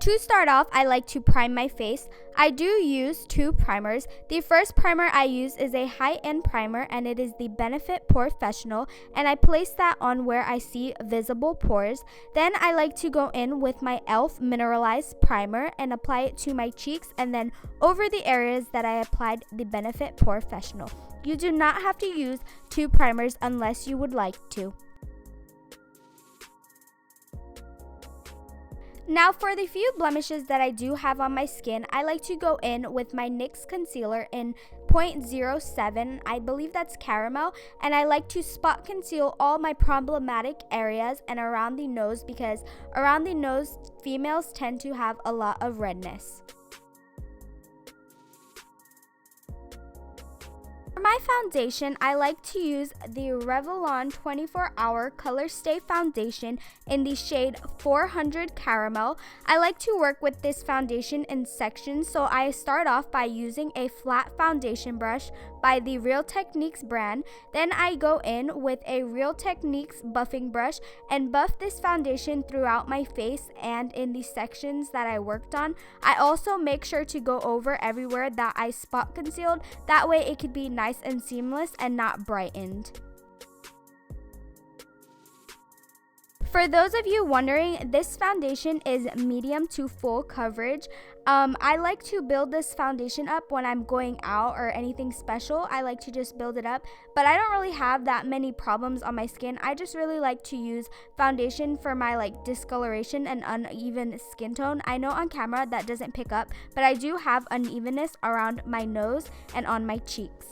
To start off, I like to prime my face. I do use 2 primers. The first primer I use is a high-end primer, and it is the Benefit Porefessional, and I place that on where I see visible pores. Then I like to go in with my e.l.f. mineralized primer and apply it to my cheeks and then over the areas that I applied the Benefit Porefessional. You do not have to use 2 primers unless you would like to. Now for the few blemishes that I do have on my skin, I like to go in with my NYX concealer in 0.07, I believe that's caramel, and I like to spot conceal all my problematic areas and around the nose, because around the nose, females tend to have a lot of redness. For my foundation, I like to use the Revolon 24-Hour Colorstay Foundation in the shade 400 Caramel. I like to work with this foundation in sections, so I start off by using a flat foundation brush by the Real Techniques brand. Then I go in with a Real Techniques buffing brush and buff this foundation throughout my face and in the sections that I worked on. I also make sure to go over everywhere that I spot concealed, that way it could be nice and seamless and not brightened. For those of you wondering, this foundation is medium to full coverage. I like to build this foundation up when I'm going out or anything special. I like to just build it up, but I don't really have that many problems on my skin. I just really like to use foundation for my discoloration and uneven skin tone. I know on camera that doesn't pick up, but I do have unevenness around my nose and on my cheeks.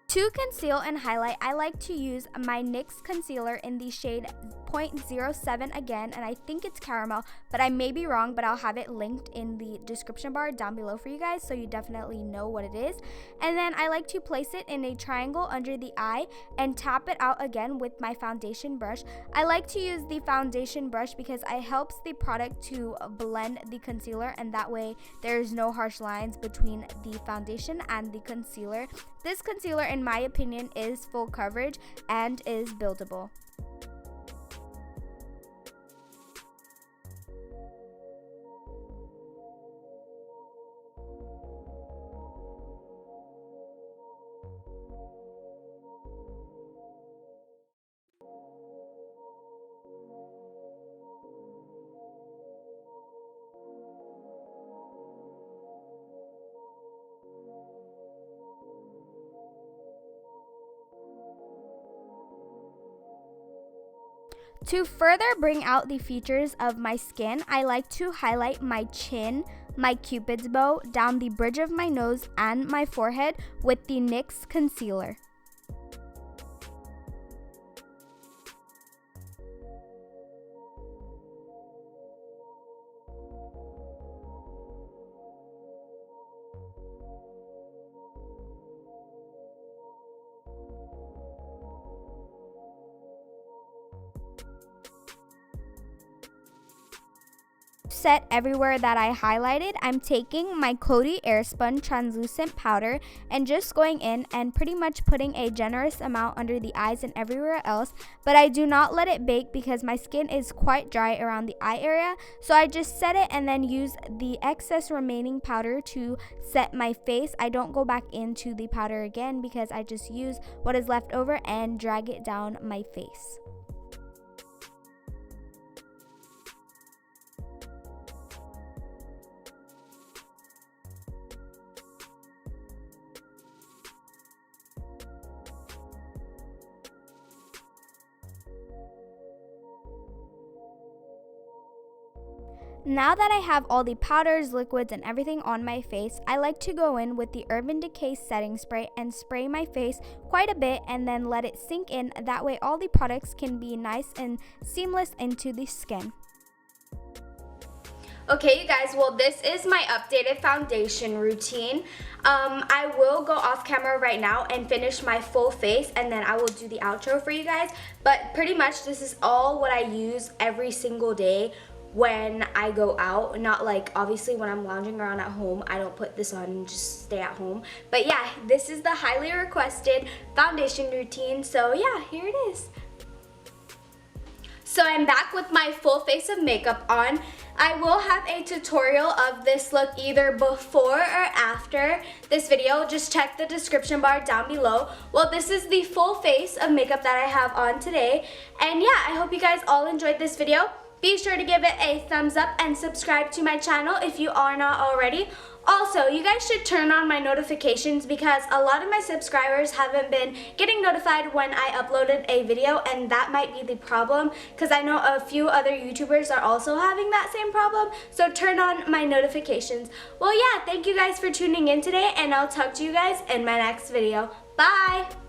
To conceal and highlight, I like to use my NYX concealer in the shade 0.07 again, and I think it's caramel, but I may be wrong, but I'll have it linked in the description bar down below for you guys, so you definitely know what it is. And then I like to place it in a triangle under the eye and tap it out again with my foundation brush. I like to use the foundation brush because it helps the product to blend the concealer, and that way there's no harsh lines between the foundation and the concealer. This concealer, in my opinion, is full coverage and is buildable. To further bring out the features of my skin, I like to highlight my chin, my cupid's bow, down the bridge of my nose, and my forehead with the NYX concealer. Set everywhere that I highlighted, I'm taking my Coty Airspun translucent powder and just going in and pretty much putting a generous amount under the eyes and everywhere else, but I do not let it bake because my skin is quite dry around the eye area, so I just set it and then use the excess remaining powder to set my face. I don't go back into the powder again because I just use what is left over and drag it down my face. Now that I have all the powders, liquids, and everything on my face, I like to go in with the Urban Decay setting spray and spray my face quite a bit and then let it sink in. That way all the products can be nice and seamless into the skin. Okay, you guys, well, this is my updated foundation routine. I will go off camera right now and finish my full face, and then I will do the outro for you guys. But pretty much this is all what I use every single day when I go out. Not like obviously when I'm lounging around at home, I don't put this on and just stay at home. But yeah, this is the highly requested foundation routine. So yeah, here it is. So I'm back with my full face of makeup on. I will have a tutorial of this look either before or after this video. Just check the description bar down below. Well, this is the full face of makeup that I have on today. And yeah, I hope you guys all enjoyed this video. Be sure to give it a thumbs up and subscribe to my channel if you are not already. Also, you guys should turn on my notifications because a lot of my subscribers haven't been getting notified when I uploaded a video, and that might be the problem because I know a few other YouTubers are also having that same problem. So turn on my notifications. Well, yeah, thank you guys for tuning in today, and I'll talk to you guys in my next video. Bye!